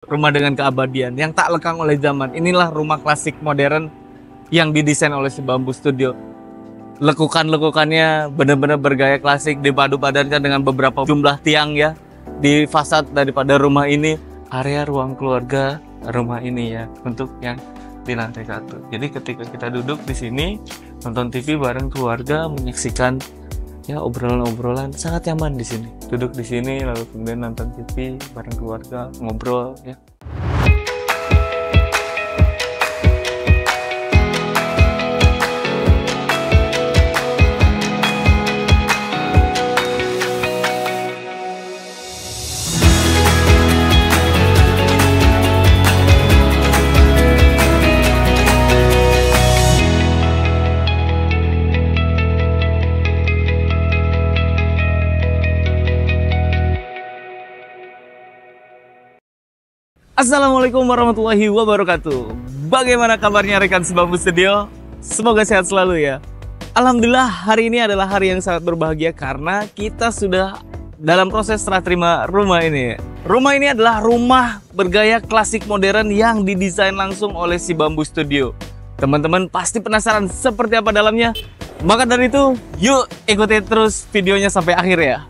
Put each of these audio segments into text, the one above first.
Rumah dengan keabadian yang tak lekang oleh zaman. Inilah rumah klasik modern yang didesain oleh si Bambu Studio. Lekukan-lekukannya benar-benar bergaya klasik, dipadu padankan dengan beberapa jumlah tiang ya di fasad daripada rumah ini. Area ruang keluarga rumah ini ya, untuk yang di lantai 1. Jadi ketika kita duduk di sini nonton TV bareng keluarga, menyaksikan ya obrolan-obrolan, sangat nyaman di sini. Duduk di sini lalu kemudian nonton TV bareng keluarga, ngobrol ya. Assalamualaikum warahmatullahi wabarakatuh. Bagaimana kabarnya rekan si Bambu Studio? Semoga sehat selalu ya. Alhamdulillah hari ini adalah hari yang sangat berbahagia karena kita sudah dalam proses serah terima rumah ini. Rumah ini adalah rumah bergaya klasik modern yang didesain langsung oleh si Bambu Studio. Teman-teman pasti penasaran seperti apa dalamnya? Maka dari itu, yuk ikuti terus videonya sampai akhir ya.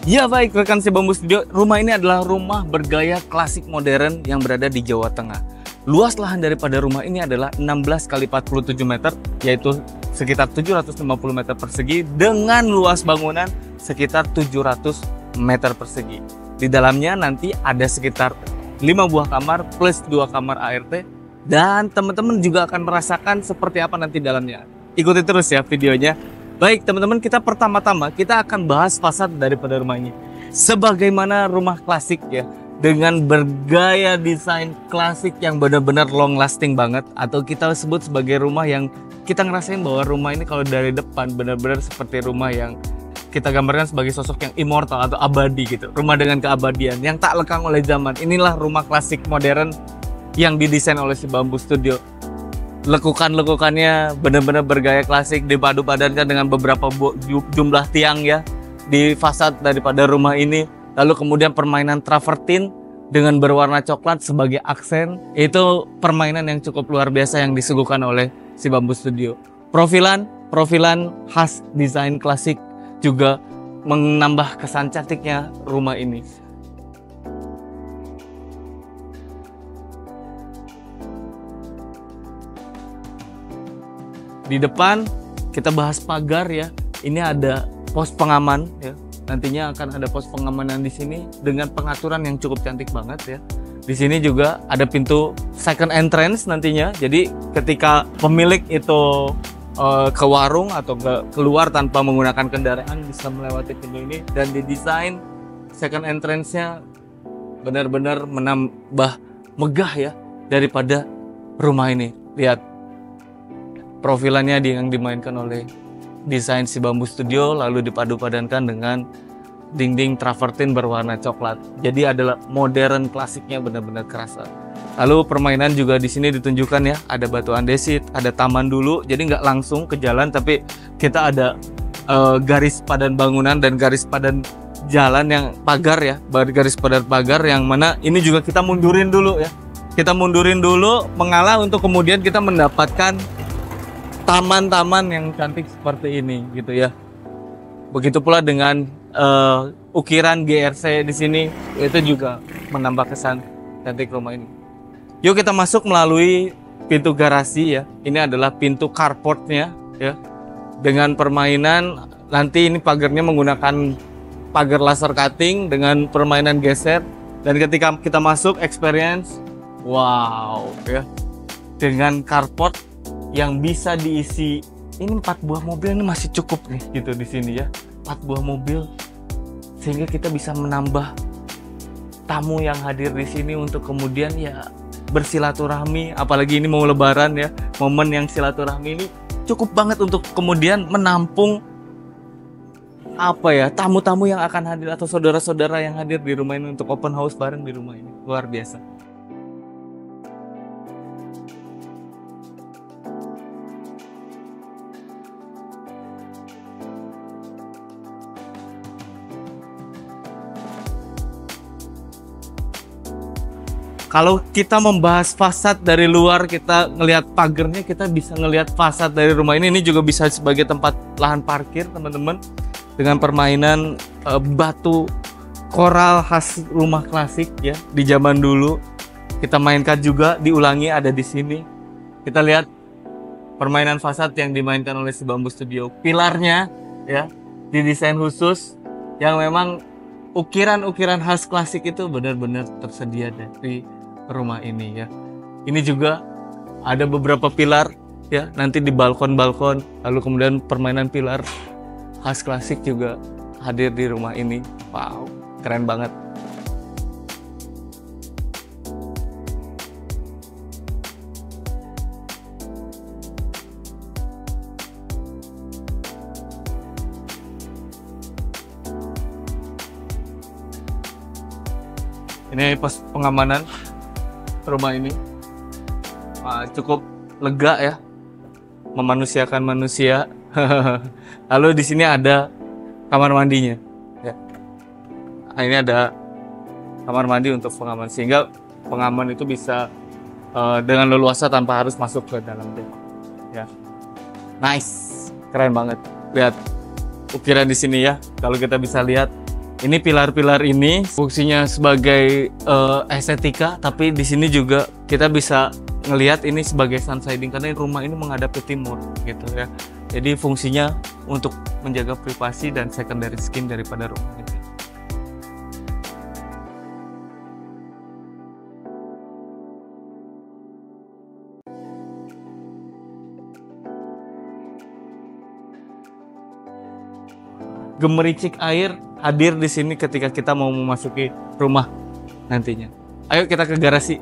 Ya baik rekan si Bambu Studio, rumah ini adalah rumah bergaya klasik modern yang berada di Jawa Tengah. Luas lahan daripada rumah ini adalah 16 x 47 meter, yaitu sekitar 750 meter persegi dengan luas bangunan sekitar 700 meter persegi. Di dalamnya nanti ada sekitar 5 buah kamar plus 2 kamar ART, dan teman-teman juga akan merasakan seperti apa nanti dalamnya. Ikuti terus ya videonya. Baik teman-teman, kita pertama-tama kita akan bahas fasad daripada rumah ini. Sebagaimana rumah klasik ya, dengan bergaya desain klasik yang benar-benar long lasting banget, atau kita sebut sebagai rumah yang kita ngerasain bahwa rumah ini kalau dari depan benar-benar seperti rumah yang kita gambarkan sebagai sosok yang immortal atau abadi gitu. Rumah dengan keabadian yang tak lekang oleh zaman. Inilah rumah klasik modern yang didesain oleh si Bambu Studio. Lekukan-lekukannya benar-benar bergaya klasik, dipadu padankan dengan beberapa jumlah tiang ya di fasad daripada rumah ini. Lalu kemudian permainan travertin dengan berwarna coklat sebagai aksen, itu permainan yang cukup luar biasa yang disuguhkan oleh si Bambu Studio. Profilan khas desain klasik juga menambah kesan cantiknya rumah ini. Di depan kita bahas pagar ya. Ini ada pos pengaman ya. Nantinya akan ada pos pengamanan di sini dengan pengaturan yang cukup cantik banget ya. Di sini juga ada pintu second entrance nantinya. Jadi ketika pemilik itu ke warung atau keluar tanpa menggunakan kendaraan bisa melewati pintu ini, dan didesain second entrance-nya benar-benar menambah megah ya daripada rumah ini. Lihat profilannya yang dimainkan oleh desain si Bambu Studio, lalu dipadu-padankan dengan dinding travertin berwarna coklat. Jadi adalah modern klasiknya benar-benar kerasa. Lalu permainan juga di sini ditunjukkan ya, ada batu andesit, ada taman dulu. Jadi nggak langsung ke jalan, tapi kita ada garis padan bangunan dan garis padan jalan yang pagar ya, garis padan pagar yang mana ini juga kita mundurin dulu ya. Kita mundurin dulu mengalah untuk kemudian kita mendapatkan taman-taman yang cantik seperti ini gitu ya. Begitu pula dengan ukiran GRC di sini, itu juga menambah kesan cantik rumah ini. Yuk kita masuk melalui pintu garasi ya. Ini adalah pintu carportnya ya. Dengan permainan nanti ini pagarnya menggunakan pagar laser cutting dengan permainan geser, dan ketika kita masuk experience, wow ya. Dengan carport yang bisa diisi, ini 4 buah mobil ini masih cukup nih gitu di sini ya. 4 buah mobil sehingga kita bisa menambah tamu yang hadir di sini untuk kemudian ya bersilaturahmi, apalagi ini mau lebaran ya. Momen yang silaturahmi ini cukup banget untuk kemudian menampung apa ya, tamu-tamu yang akan hadir atau saudara-saudara yang hadir di rumah ini untuk open house bareng di rumah ini. Luar biasa. Kalau kita membahas fasad dari luar, kita ngelihat pagernya, kita bisa ngelihat fasad dari rumah ini. Ini juga bisa sebagai tempat lahan parkir, teman-teman. Dengan permainan batu koral khas rumah klasik ya di zaman dulu. Kita mainkan juga, diulangi ada di sini. Kita lihat permainan fasad yang dimainkan oleh si Bambu Studio. Pilarnya ya didesain khusus yang memang ukiran-ukiran khas klasik itu benar-benar tersedia dari rumah ini ya. Ini juga ada beberapa pilar ya, nanti di balkon-balkon, lalu kemudian permainan pilar khas klasik juga hadir di rumah ini. Wow, keren banget. Ini pos pengamanan rumah ini. Wah, cukup lega ya, memanusiakan manusia. Lalu di sini ada kamar mandinya ya. Nah, ini ada kamar mandi untuk pengaman, sehingga pengaman itu bisa dengan leluasa tanpa harus masuk ke dalam rumah ya. Nice, keren banget. Lihat ukiran di sini ya. Kalau kita bisa lihat, ini pilar-pilar ini fungsinya sebagai estetika, tapi di sini juga kita bisa ngelihat ini sebagai sun shading karena rumah ini menghadap ke timur gitu ya. Jadi fungsinya untuk menjaga privasi dan secondary skin daripada rumah ini. Gemericik air hadir di sini ketika kita mau memasuki rumah nantinya. Ayo kita ke garasi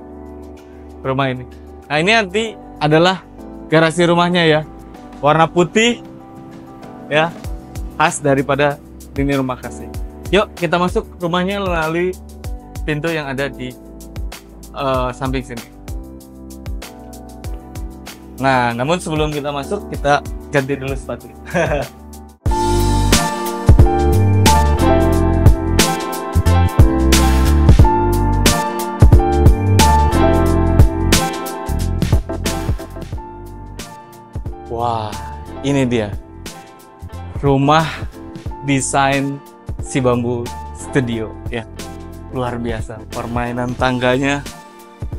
rumah ini. Nah, ini nanti adalah garasi rumahnya ya. Warna putih ya, khas daripada ini rumah kasih. Yuk kita masuk rumahnya melalui pintu yang ada di samping sini. Nah, namun sebelum kita masuk, kita ganti dulu sepatu. Wah, ini dia rumah desain si Bambu Studio ya. Luar biasa, permainan tangganya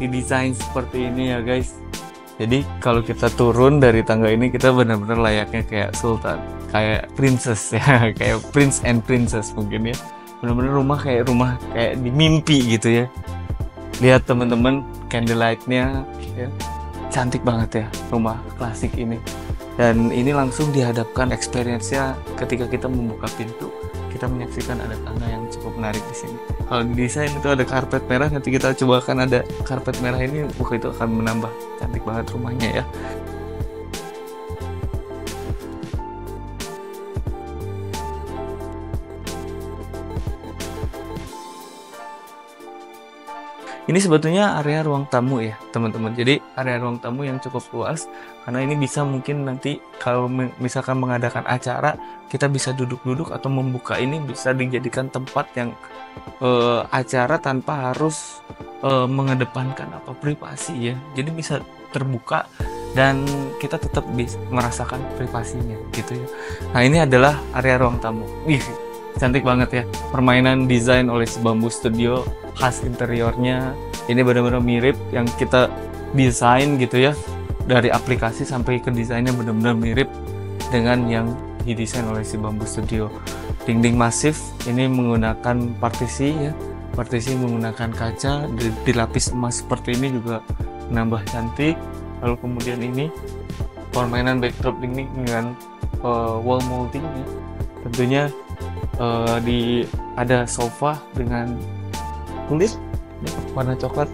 didesain seperti ini ya guys. Jadi kalau kita turun dari tangga ini, kita benar-benar layaknya kayak sultan, kayak princess ya, kayak prince and princess mungkin ya. Benar-benar rumah kayak di mimpi gitu ya. Lihat teman-teman, candlelightnya ya, cantik banget ya rumah klasik ini. Dan ini langsung dihadapkan experience-nya ketika kita membuka pintu, kita menyaksikan ada tangga yang cukup menarik di sini. Kalau di desain itu ada karpet merah, nanti kita coba akan ada karpet merah ini, itu akan menambah cantik banget rumahnya ya. Ini sebetulnya area ruang tamu ya teman-teman. Jadi area ruang tamu yang cukup luas, karena ini bisa mungkin nanti kalau misalkan mengadakan acara, kita bisa duduk-duduk atau membuka ini bisa dijadikan tempat yang acara tanpa harus mengedepankan privasi ya. Jadi bisa terbuka dan kita tetap bisa merasakan privasinya gitu ya. Nah, ini adalah area ruang tamu. Wih, cantik banget ya, permainan desain oleh si Bambu Studio, khas interiornya ini benar-benar mirip yang kita desain gitu ya, dari aplikasi sampai ke desainnya benar-benar mirip dengan yang didesain oleh si Bambu Studio. Dinding masif ini menggunakan partisi ya, partisi menggunakan kaca dilapis emas seperti ini juga menambah cantik. Lalu kemudian ini permainan backdrop ini dengan wall molding ya, tentunya ada sofa dengan kulit ya, warna coklat,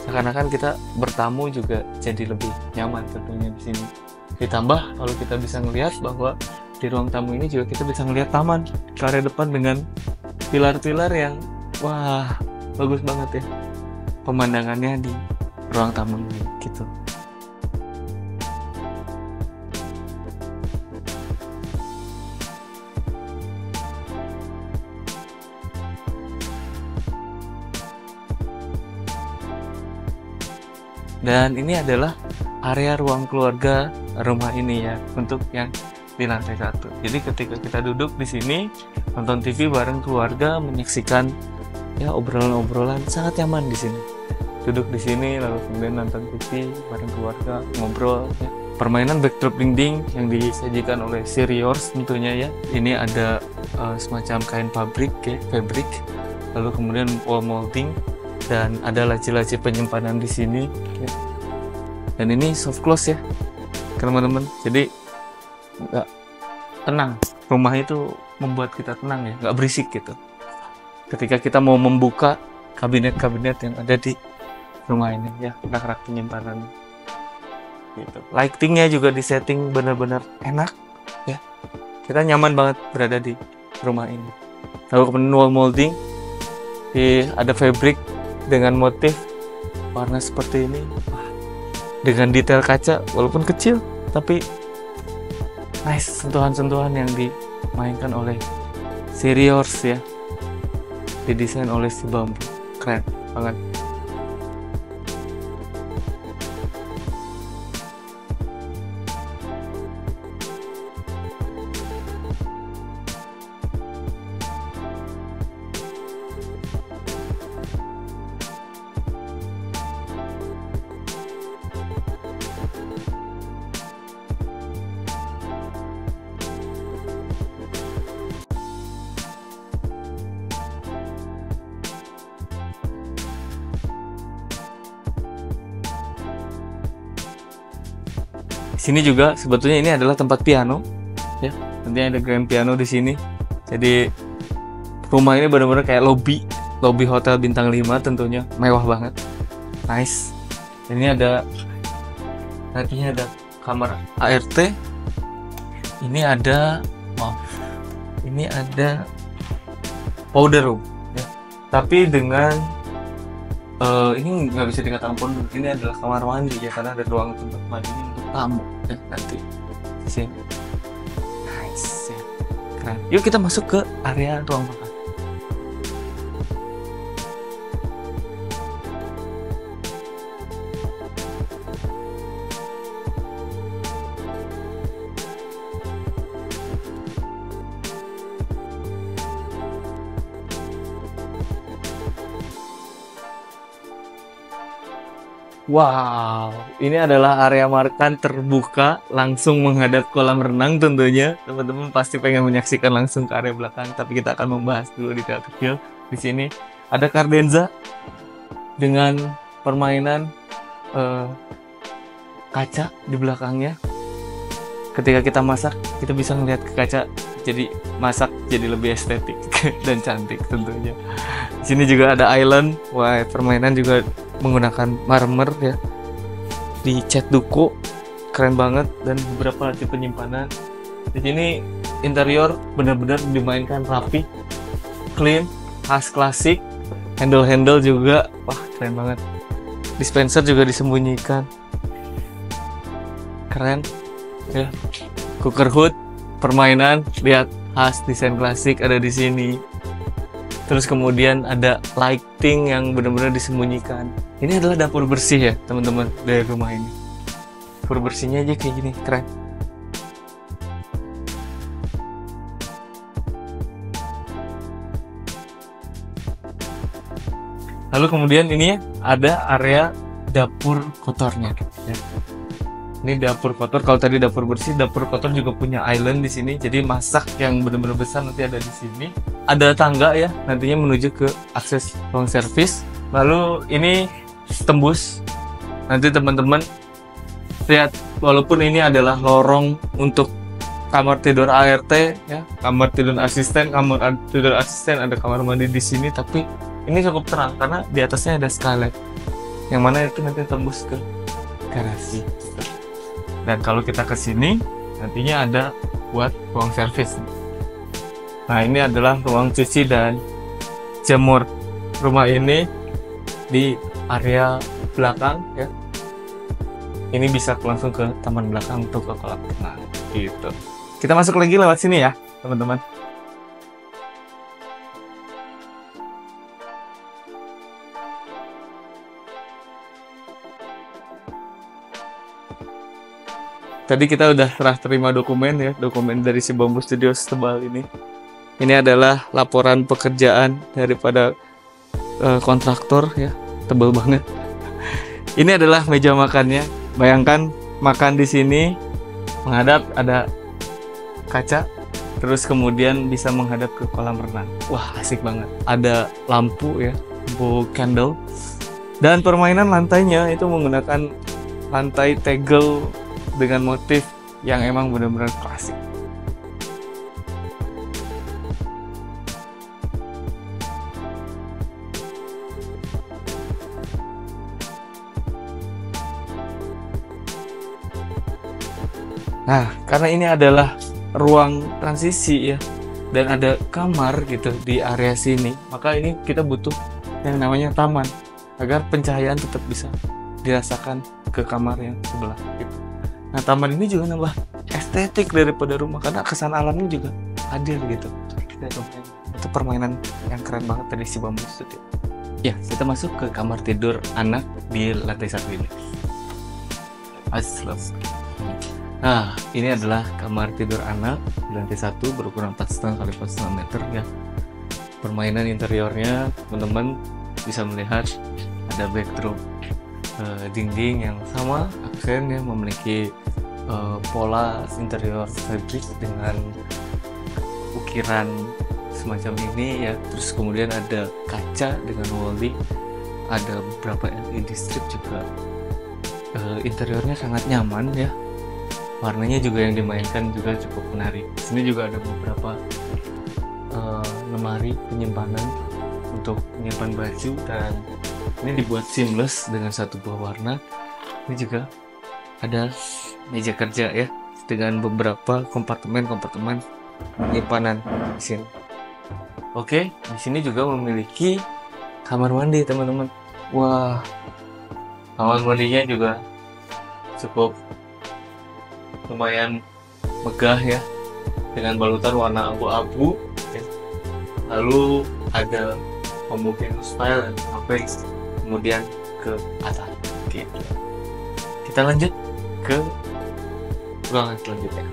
seakan-akan kita bertamu juga jadi lebih nyaman tentunya di sini. Ditambah kalau kita bisa melihat bahwa di ruang tamu ini juga kita bisa melihat taman ke area depan dengan pilar-pilar yang wah bagus banget ya pemandangannya di ruang tamu ini gitu. Dan ini adalah area ruang keluarga rumah ini ya, untuk yang di lantai 1. Jadi ketika kita duduk di sini nonton TV bareng keluarga, menyaksikan ya obrolan-obrolan sangat nyaman di sini. Duduk di sini lalu kemudian nonton TV bareng keluarga, ngobrol ya. Permainan backdrop dinding yang disajikan oleh Siriors tentunya ya. Ini ada semacam kain fabric, lalu kemudian wall molding, dan ada laci-laci penyimpanan di sini ya. Dan ini soft close ya teman-teman, jadi nggak tenang, rumah itu membuat kita tenang ya, nggak berisik gitu ketika kita mau membuka kabinet-kabinet yang ada di rumah ini ya, rak-rak penyimpanan gitu. Lightingnya juga disetting benar-benar enak ya, kita nyaman banget berada di rumah ini. Lalu kemudian wall molding, ada fabric dengan motif warna seperti ini. Wah, dengan detail kaca walaupun kecil tapi nice, sentuhan-sentuhan yang dimainkan oleh Siriors ya, didesain oleh si bambu, keren banget. Di sini juga sebetulnya ini adalah tempat piano ya, nanti ada grand piano di sini. Jadi rumah ini benar-benar kayak lobby hotel bintang 5 tentunya, mewah banget, nice. Ini ada nantinya ada kamar ART, ini ada ini ada powder room ya, tapi dengan ini nggak bisa dikatakan powder, ini adalah kamar mandi ya, karena ada ruang tempat mandi untuk tamu ya nanti di sini. Nice ya, keren. Yuk kita masuk ke area ruang makan. Wow, ini adalah area makan terbuka langsung menghadap kolam renang tentunya. Teman-teman pasti pengen menyaksikan langsung ke area belakang, tapi kita akan membahas dulu di detail kecil. Di sini ada kardenza dengan permainan kaca di belakangnya. Ketika kita masak, kita bisa melihat ke kaca, jadi masak jadi lebih estetik dan cantik tentunya. Di sini juga ada island, wah permainan juga menggunakan marmer ya, dicat duku, keren banget, dan beberapa laci penyimpanan. Di sini interior benar-benar dimainkan rapi, clean, khas klasik, handle juga, wah keren banget. Dispenser juga disembunyikan, keren ya. Cooker hood, permainan, lihat khas desain klasik ada di sini. Terus kemudian ada lighting yang benar-benar disembunyikan. Ini adalah dapur bersih ya teman-teman dari rumah ini. Dapur bersihnya aja kayak gini, keren. Lalu kemudian ini ada area dapur kotornya ya. Ini dapur kotor, kalau tadi dapur bersih, dapur kotor juga punya island di sini. Jadi masak yang benar-benar besar nanti ada di sini. Ada tangga ya, nantinya menuju ke akses ruang servis. Lalu ini tembus. Nanti teman-teman lihat, walaupun ini adalah lorong untuk kamar tidur ART ya, kamar tidur asisten, ada kamar mandi di sini, tapi ini cukup terang karena di atasnya ada skylight. Yang mana itu nanti tembus ke garasi. Dan kalau kita ke sini, nantinya ada buat ruang servis. Nah, ini adalah ruang cuci dan jemur. Rumah ini di area belakang ya. Ini bisa langsung ke taman belakang untuk ke kolam renang gitu. Kita masuk lagi lewat sini ya, teman-teman. Tadi kita udah serah terima dokumen ya, dokumen dari si Bambu Studio setebal ini. Ini adalah laporan pekerjaan daripada kontraktor ya, tebal banget. Ini adalah meja makannya. Bayangkan makan di sini menghadap ada kaca, terus kemudian bisa menghadap ke kolam renang. Wah, asik banget. Ada lampu ya, lampu candle. Dan permainan lantainya itu menggunakan lantai tegel dengan motif yang emang benar-benar klasik. Nah, karena ini adalah ruang transisi ya, dan ada kamar gitu di area sini, maka ini kita butuh yang namanya taman agar pencahayaan tetap bisa dirasakan ke kamar yang sebelah gitu. Nah, taman ini juga nambah estetik daripada rumah karena kesan alamnya juga hadir gitu. Itu permainan yang keren banget dari si Bambu Studio. Ya, kita masuk ke kamar tidur anak di lantai 1 ini. Nah, ini adalah kamar tidur anak di lantai 1 berukuran 4,5 kali 4,5 meter ya. Permainan interiornya teman-teman bisa melihat ada backdrop dinding yang sama aksen yang memiliki pola interior fabric dengan ukiran semacam ini ya. Terus kemudian ada kaca dengan wallpaper, ada beberapa LED strip juga. Interiornya sangat nyaman ya, warnanya juga yang dimainkan juga cukup menarik. Di sini juga ada beberapa lemari penyimpanan untuk menyimpan baju, dan ini dibuat seamless dengan satu buah warna. Ini juga ada meja kerja ya dengan beberapa kompartemen penyimpanan di sini. Oke, di sini juga memiliki kamar mandi teman-teman. Wah, kamar mandinya juga cukup lumayan megah ya, dengan balutan warna abu-abu ya. Lalu ada pembukaan style sampai kemudian ke atas gitu. Kita lanjut ke ruangan selanjutnya.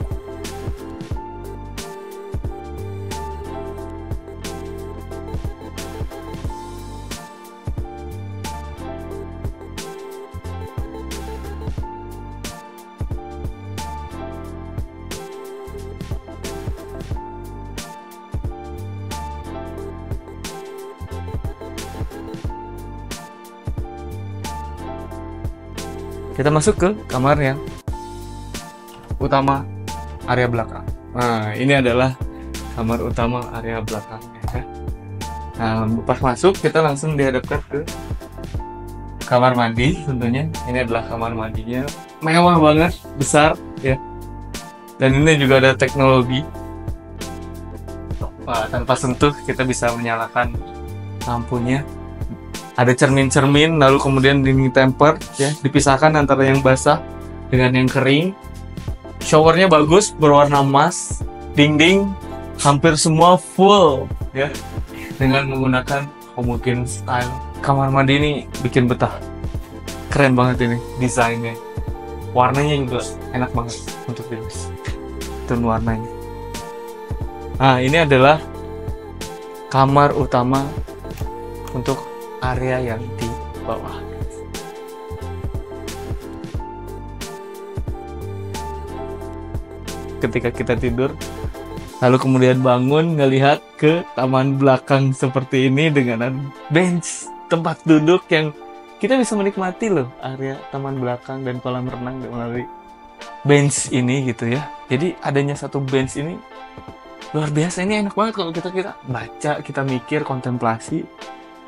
Kita masuk ke kamar yang utama area belakang. Nah, ini adalah kamar utama area belakangnya ya. Nah, pas masuk kita langsung dihadapkan ke kamar mandi tentunya. Ini adalah kamar mandinya, mewah banget, besar ya. Dan ini juga ada teknologi. Wah, tanpa sentuh kita bisa menyalakan lampunya. Ada cermin-cermin, lalu kemudian dinding tempered ya, dipisahkan antara yang basah dengan yang kering. Showernya bagus, berwarna emas. Dinding hampir semua full ya, dengan menggunakan homogen style. Kamar mandi ini bikin betah. Keren banget ini desainnya. Warnanya juga enak banget untuk ditulis. Tone warnanya. Nah, ini adalah kamar utama untuk area yang di bawah. Ketika kita tidur, lalu kemudian bangun ngelihat ke taman belakang seperti ini dengan bench tempat duduk yang kita bisa menikmati loh area taman belakang dan kolam renang melalui bench ini gitu ya. Jadi adanya satu bench ini luar biasa, ini enak banget kalau kita baca, kita mikir, kontemplasi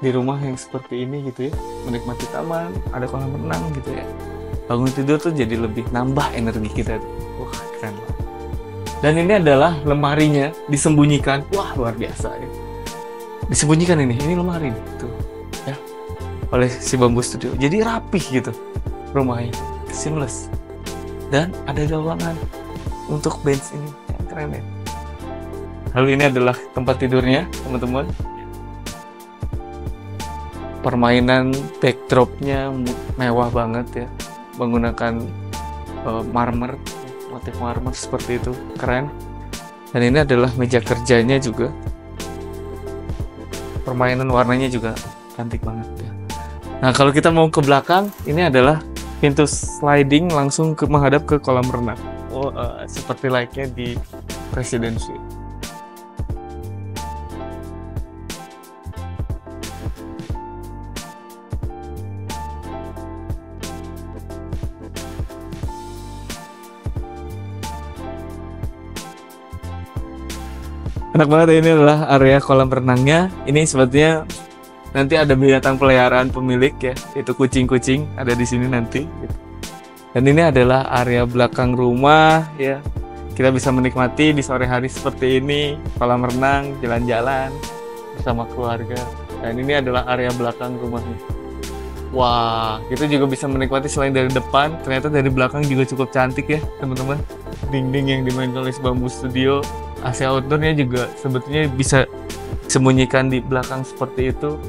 di rumah yang seperti ini gitu ya, menikmati taman, ada kolam renang gitu ya. Bangun tidur tuh jadi lebih nambah energi kita tuh. Wah, keren banget. Dan ini adalah lemarinya disembunyikan. Wah, luar biasa ya. Disembunyikan ini lemari nih, tuh ya, oleh si Bamboo Studio. Jadi rapih gitu rumahnya, seamless. Dan ada gawangan untuk bench ini, yang keren ya. Lalu ini adalah tempat tidurnya teman-teman. Permainan backdropnya mewah banget ya, menggunakan marmer, motif marmer seperti itu, keren. Dan ini adalah meja kerjanya juga. Permainan warnanya juga cantik banget ya. Nah, kalau kita mau ke belakang, ini adalah pintu sliding langsung menghadap ke kolam renang. Oh, seperti layaknya di President Suite. Enak banget ya, ini adalah area kolam renangnya. Ini sepertinya nanti ada binatang peliharaan pemilik ya, itu kucing-kucing ada di sini nanti. Dan ini adalah area belakang rumah ya. Kita bisa menikmati di sore hari seperti ini, kolam renang, jalan-jalan bersama keluarga. Dan ini adalah area belakang rumahnya. Wah, kita juga bisa menikmati selain dari depan, ternyata dari belakang juga cukup cantik ya teman-teman. Dinding yang dimainkan oleh Bamboo Studio. AC outdoornya juga sebetulnya bisa sembunyikan di belakang seperti itu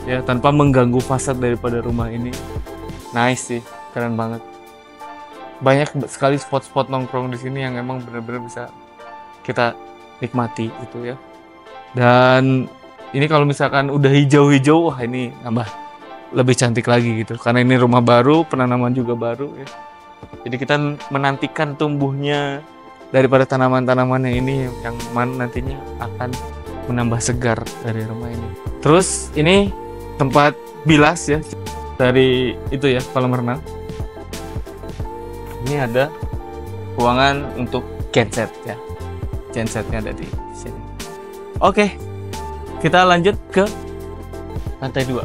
ya, tanpa mengganggu fasad daripada rumah ini. Nice sih, keren banget. Banyak sekali spot-spot nongkrong di sini yang emang benar-benar bisa kita nikmati gitu ya. Dan ini kalau misalkan udah hijau-hijau, wah ini nambah lebih cantik lagi gitu, karena ini rumah baru, penanaman juga baru ya. Jadi kita menantikan tumbuhnya daripada tanaman-tanamannya ini yang mana nantinya akan menambah segar dari rumah ini. Terus ini tempat bilas ya dari itu ya, kolam renang. Ini ada ruangan untuk genset ya. Gensetnya ada di sini. Oke, kita lanjut ke lantai 2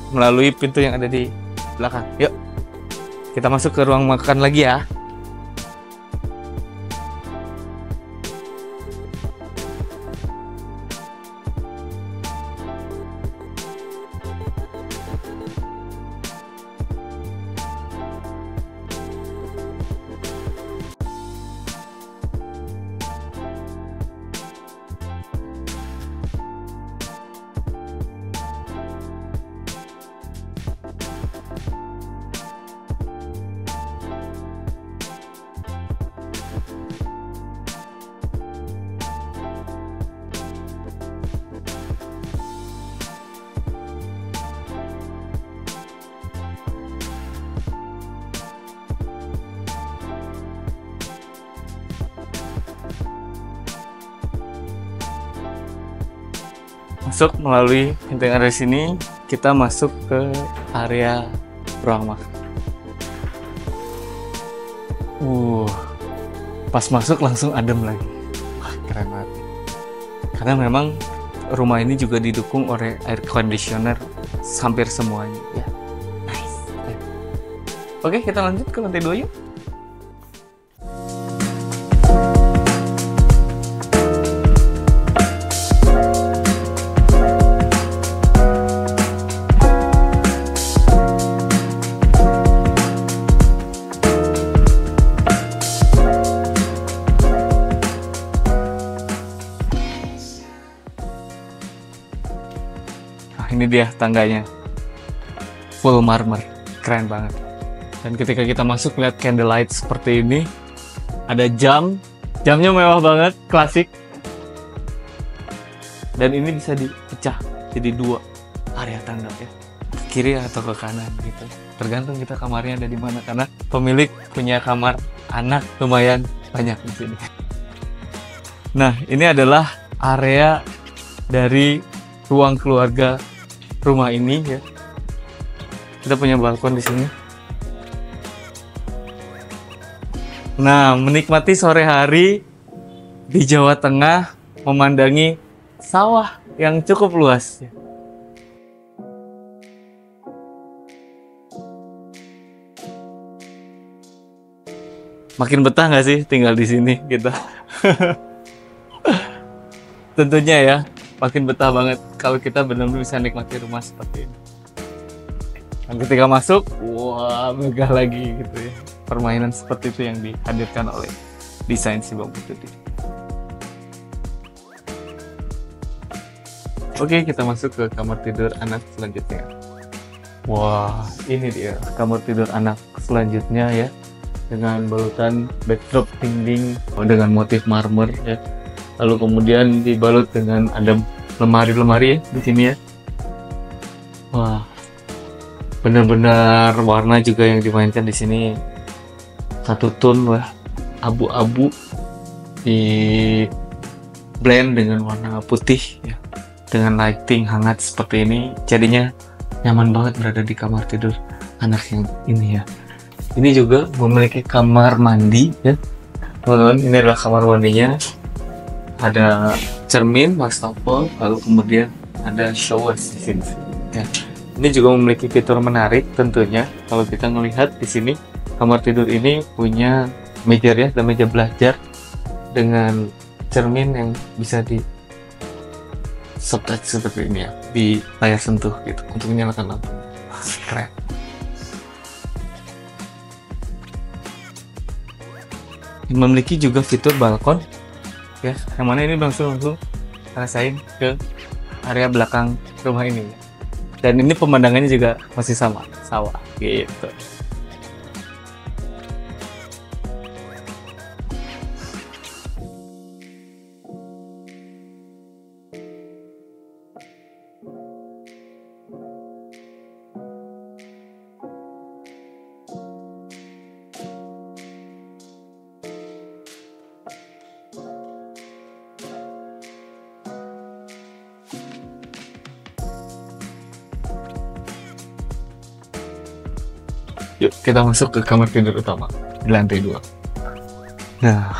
melalui pintu yang ada di belakang. Yuk, kita masuk ke ruang makan lagi ya. Masuk melalui pintu yang ada di sini, kita masuk ke area ruang makan. Pas masuk langsung adem lagi. Wah, keren banget. Karena memang rumah ini juga didukung oleh air conditioner hampir semuanya ya. Nice. Oke, kita lanjut ke lantai 2 yuk. Ini dia tangganya, full marmer, keren banget. Dan ketika kita masuk lihat candlelight seperti ini, ada jamnya mewah banget, klasik. Dan ini bisa dipecah jadi 2 area tangga ya, ke kiri atau ke kanan gitu. Tergantung kita kamarnya ada di mana, karena pemilik punya kamar anak lumayan banyak di sini. Nah, ini adalah area dari ruang keluarga rumah ini ya. Kita punya balkon di sini. Nah, menikmati sore hari di Jawa Tengah, memandangi sawah yang cukup luas. Makin betah nggak sih tinggal di sini kita? Tentunya ya, makin betah banget kalau kita benar-benar bisa nikmati rumah seperti ini. Dan ketika masuk, wah megah lagi gitu ya. Permainan seperti itu yang dihadirkan oleh desain si Bang Putih. Oke, kita masuk ke kamar tidur anak selanjutnya. Wah, ini dia kamar tidur anak selanjutnya ya, dengan balutan backdrop dinding dengan motif marmer ya. Lalu kemudian dibalut dengan ada lemari-lemari ya di sini ya. Wah, benar-benar warna juga yang dimainkan di sini satu tone lah, abu-abu di blend dengan warna putih ya, dengan lighting hangat seperti ini, jadinya nyaman banget berada di kamar tidur anak yang ini ya. Ini juga memiliki kamar mandi ya teman-teman. Ini adalah kamar mandinya, ada cermin, wastafel, lalu kemudian ada shower di sini ya. Ini juga memiliki fitur menarik tentunya. Kalau kita melihat di sini, kamar tidur ini punya meja ya, dan meja belajar dengan cermin yang bisa di soft touch seperti ini ya, di layar sentuh gitu untuk menyalakan lampu. Keren. Memiliki juga fitur balkon ya, yang mana ini langsung rasain ke area belakang rumah ini. Dan ini pemandangannya juga masih sama, sawah gitu. Yuk kita masuk ke kamar tidur utama di lantai 2. Nah,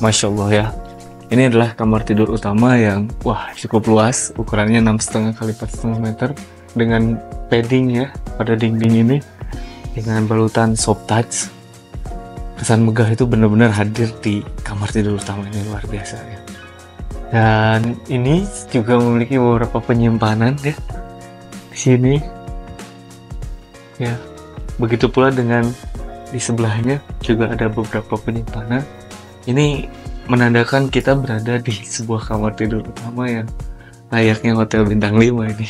Masya Allah ya, ini adalah kamar tidur utama yang wah cukup luas, ukurannya 6,5 kali 4,5 meter dengan padding ya pada dinding ini dengan balutan soft touch. Kesan megah itu benar-benar hadir di kamar tidur utama ini, luar biasa ya. Dan ini juga memiliki beberapa penyimpanan ya di sini ya. Begitu pula dengan di sebelahnya juga ada beberapa penyimpanan. Ini menandakan kita berada di sebuah kamar tidur utama yang layaknya hotel bintang 5 ini.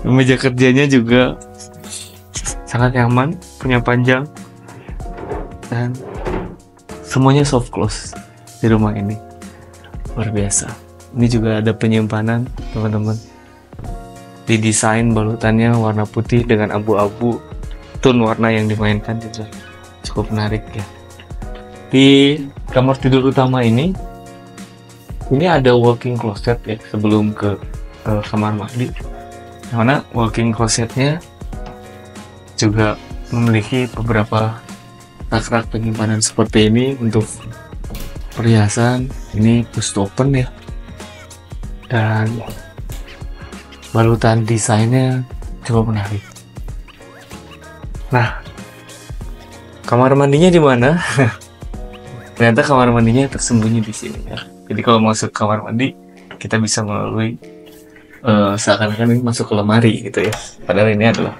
Meja kerjanya juga sangat nyaman, punya panjang, dan semuanya soft close di rumah ini. Luar biasa. Ini juga ada penyimpanan teman-teman. Didesain balutannya warna putih dengan abu-abu, tone warna yang dimainkan juga cukup menarik ya. Di kamar tidur utama ini ada walking closet ya sebelum ke kamar mandi. Yang mana walking closetnya juga memiliki beberapa rak-rak penyimpanan seperti ini untuk perhiasan. Ini push to open ya, dan balutan desainnya cukup menarik. Nah, kamar mandinya di mana? Ternyata kamar mandinya tersembunyi di sini ya. Jadi kalau masuk kamar mandi, kita bisa melalui seakan-akan ini masuk ke lemari gitu ya. Padahal ini adalah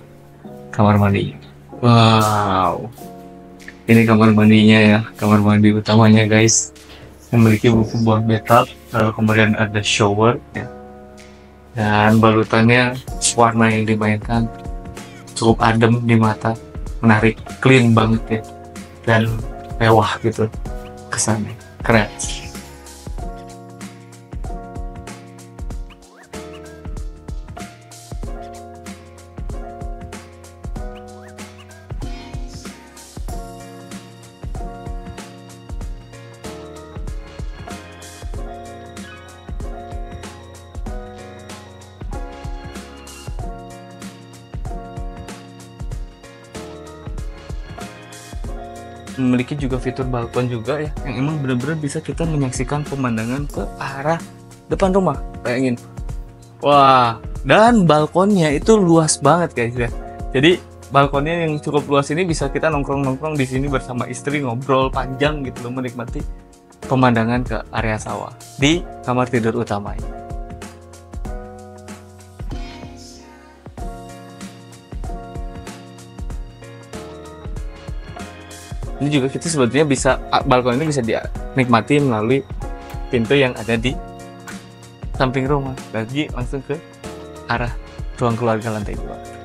kamar mandi. Wow, ini kamar mandinya ya, kamar mandi utamanya guys. Memiliki sebuah bathtub, lalu kemudian ada shower ya. Dan balutannya warna yang dimainkan cukup adem di mata, menarik, clean banget ya, dan mewah gitu kesannya, keren. Memiliki juga fitur balkon juga ya, yang emang benar-benar bisa kita menyaksikan pemandangan ke arah depan rumah. Bayangin, wah, dan balkonnya itu luas banget guys ya. Jadi balkonnya yang cukup luas ini bisa kita nongkrong-nongkrong di sini bersama istri, ngobrol panjang gitu loh, menikmati pemandangan ke area sawah di kamar tidur utama ini. Ini juga kita sebetulnya bisa, balkon ini bisa dinikmati melalui pintu yang ada di samping rumah, lagi langsung ke arah ruang keluarga lantai 2.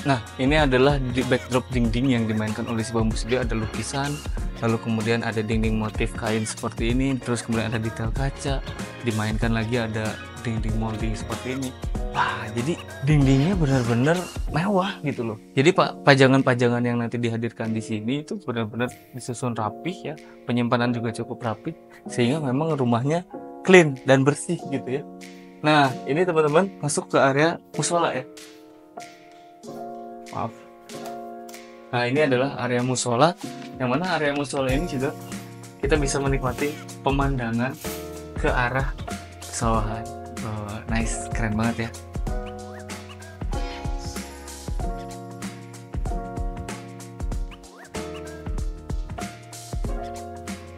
Nah, ini adalah di backdrop dinding yang dimainkan oleh si Bambu Studio. Ada lukisan, lalu kemudian ada dinding motif kain seperti ini, terus kemudian ada detail kaca, dimainkan lagi ada dinding molding seperti ini. Wah, jadi dindingnya benar-benar mewah gitu loh. Jadi pajangan-pajangan yang nanti dihadirkan di sini itu benar-benar disusun rapih ya, penyimpanan juga cukup rapih, sehingga memang rumahnya clean dan bersih gitu ya. Nah, ini teman-teman masuk ke area musola ya. Maaf. Nah, ini adalah area musola, yang mana area musola ini juga kita bisa menikmati pemandangan ke arah sawahan. Oh, nice, keren banget ya.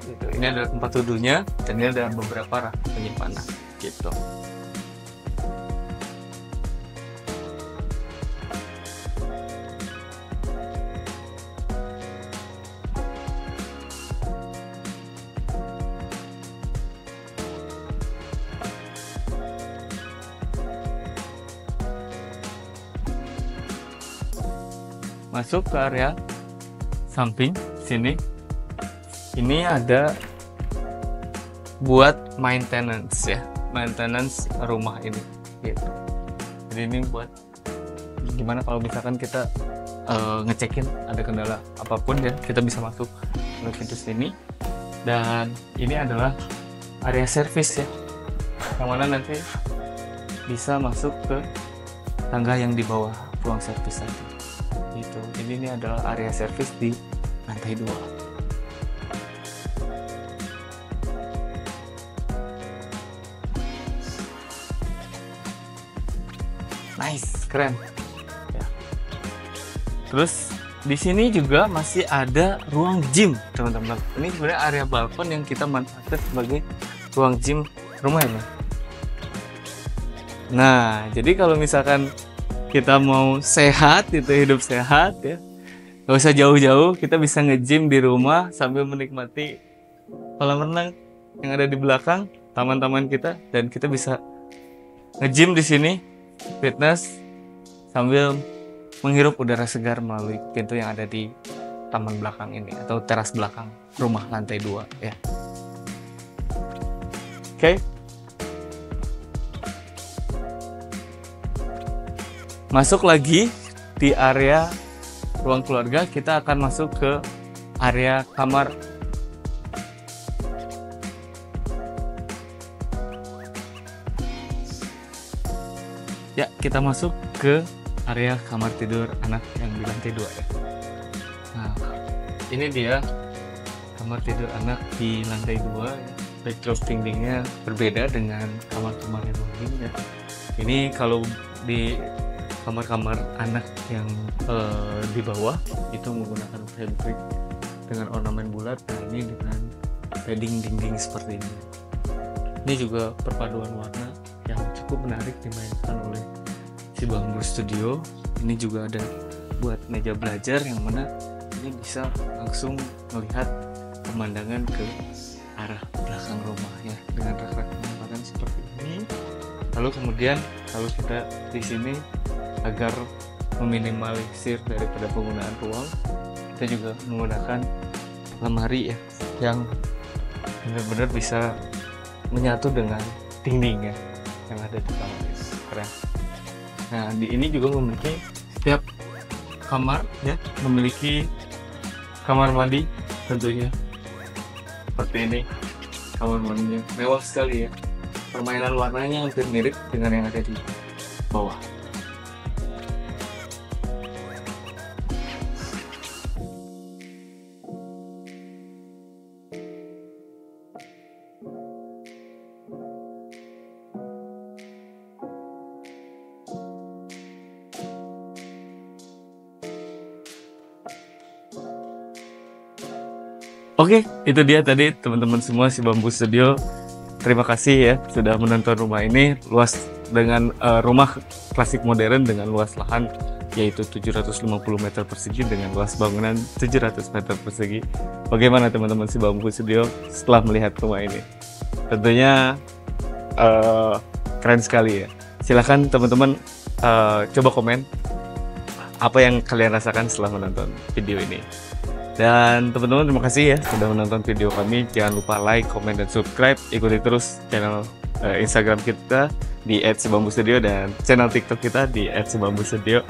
Gitu. Ini adalah tempat duduknya dan ini ada beberapa rak penyimpanan gitu. Masuk ke area samping sini, ini ada buat maintenance ya, maintenance rumah ini gitu. Jadi ini buat gimana kalau misalkan kita ngecekin ada kendala apapun ya, kita bisa masuk ke pintu sini. Dan ini adalah area service ya, yang mana nanti bisa masuk ke tangga yang di bawah ruang service tadi gitu. Ini adalah area service di lantai 2. Nice, keren ya. Terus di sini juga masih ada ruang gym teman-teman. Ini sebenarnya area balkon yang kita manfaatkan sebagai ruang gym rumah ya. Nah, jadi kalau misalkan kita mau sehat, itu hidup sehat ya, nggak usah jauh-jauh, kita bisa nge-gym di rumah sambil menikmati kolam renang yang ada di belakang taman-taman kita, dan kita bisa nge-gym di sini, fitness sambil menghirup udara segar melalui pintu yang ada di taman belakang ini atau teras belakang rumah lantai 2 ya. Oke. Masuk lagi di area ruang keluarga, kita akan masuk ke area kamar. Ya, kita masuk ke area kamar tidur anak yang di lantai 2 ya. Nah, ini dia kamar tidur anak di lantai 2 ya. Backdrop dindingnya berbeda dengan kamar-kamar yang lainnya. Ini kalau di kamar-kamar anak yang di bawah itu menggunakan fabric dengan ornamen bulat, nah ini dengan padding dinding seperti ini. Ini juga perpaduan warna yang cukup menarik dimainkan oleh si Bambu Studio. Ini juga ada buat meja belajar yang mana ini bisa langsung melihat pemandangan ke arah belakang rumah ya, dengan rak-rak penyimpanan seperti ini. Lalu kemudian kalau kita di sini, agar meminimalisir daripada penggunaan ruang, kita juga menggunakan lemari ya, yang benar-benar bisa menyatu dengan dinding ya yang ada di kamar ini. Keren. Nah, di ini juga memiliki setiap kamar ya, memiliki kamar mandi tentunya seperti ini. Kamar mandinya mewah sekali ya, permainan warnanya hampir mirip dengan yang ada di bawah. Oke, itu dia tadi teman-teman semua si Bambu Studio. Terima kasih ya sudah menonton rumah ini, luas dengan rumah klasik modern dengan luas lahan yaitu 750 meter persegi dengan luas bangunan 700 meter persegi. Bagaimana teman-teman si Bambu Studio setelah melihat rumah ini? Tentunya keren sekali ya. Silahkan teman-teman coba komen apa yang kalian rasakan setelah menonton video ini. Dan teman-teman terima kasih ya sudah menonton video kami. Jangan lupa like, comment, dan subscribe. Ikuti terus channel Instagram kita di @sibambustudio dan channel TikTok kita di @sibambustudio.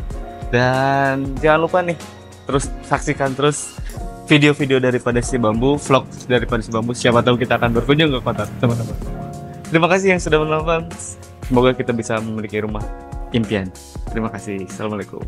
Dan jangan lupa nih terus saksikan terus video-video daripada si Bambu, vlog daripada si Bambu. Siapa tahu kita akan berkunjung ke kota teman-teman. Terima kasih yang sudah menonton. Semoga kita bisa memiliki rumah impian. Terima kasih. Assalamualaikum.